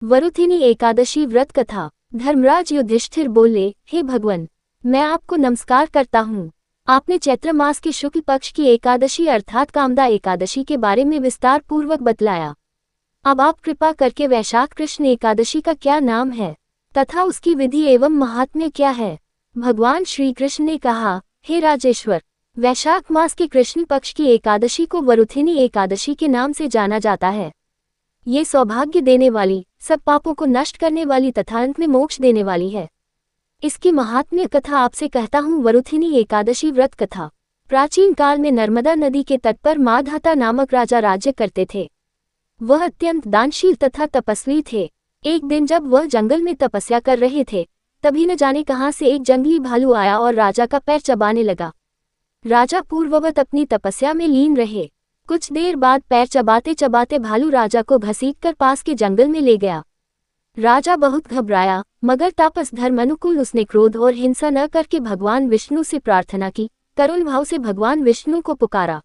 वरुथिनी एकादशी व्रत कथा। धर्मराज युधिष्ठिर बोले, हे भगवान, मैं आपको नमस्कार करता हूँ। आपने चैत्र मास के शुक्ल पक्ष की एकादशी अर्थात कामदा एकादशी के बारे में विस्तार पूर्वक बतलाया। अब आप कृपा करके वैशाख कृष्ण एकादशी का क्या नाम है तथा उसकी विधि एवं महात्म्य क्या है। भगवान श्री कृष्ण ने कहा, हे राजेश्वर, वैशाख मास के कृष्ण पक्ष की एकादशी को वरुथिनी एकादशी के नाम से जाना जाता है। ये सौभाग्य देने वाली, सब पापों को नष्ट करने वाली तथा अंत में मोक्ष देने वाली है। इसकी महात्म्य कथा आपसे कहता हूँ। वरुथिनी एकादशी व्रत कथा। प्राचीन काल में नर्मदा नदी के तट पर माधाता नामक राजा राज्य करते थे। वह अत्यंत दानशील तथा तपस्वी थे। एक दिन जब वह जंगल में तपस्या कर रहे थे, तभी न जाने कहां से एक जंगली भालू आया और राजा का पैर चबाने लगा। राजा पूर्ववत अपनी तपस्या में लीन रहे। कुछ देर बाद पैर चबाते चबाते भालू राजा को घसीटकर पास के जंगल में ले गया। राजा बहुत घबराया, मगर तापस धर्म अनुकूल उसने क्रोध और हिंसा न करके भगवान विष्णु से प्रार्थना की। करुण भाव से भगवान विष्णु को पुकारा।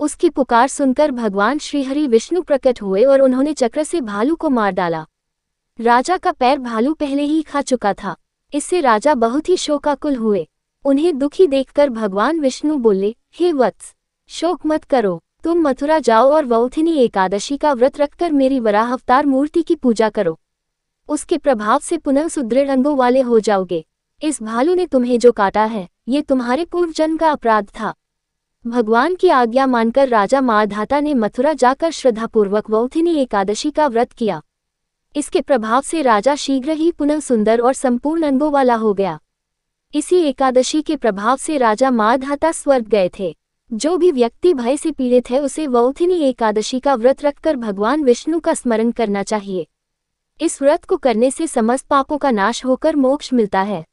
उसकी पुकार सुनकर भगवान श्रीहरि विष्णु प्रकट हुए और उन्होंने चक्र से भालू को मार डाला। राजा का पैर भालू पहले ही खा चुका था। इससे राजा बहुत ही शोकाकुल हुए। उन्हें दुखी देखकर भगवान विष्णु बोले, हे वत्स, शोक मत करो। तुम मथुरा जाओ और वरुथिनी एकादशी का व्रत रखकर मेरी वराह अवतार मूर्ति की पूजा करो। उसके प्रभाव से पुनः सुदृढ़ अंगों वाले हो जाओगे। इस भालू ने तुम्हें जो काटा है, ये तुम्हारे पूर्व जन्म का अपराध था। भगवान की आज्ञा मानकर राजा माधाता ने मथुरा जाकर श्रद्धापूर्वक वरुथिनी एकादशी का व्रत किया। इसके प्रभाव से राजा शीघ्र ही पुनः सुंदर और संपूर्ण अंगों वाला हो गया। इसी एकादशी के प्रभाव से राजा माधाता स्वर्ग गए थे। जो भी व्यक्ति भय से पीड़ित है, उसे वरुथिनी एकादशी का व्रत रखकर भगवान विष्णु का स्मरण करना चाहिए। इस व्रत को करने से समस्त पापों का नाश होकर मोक्ष मिलता है।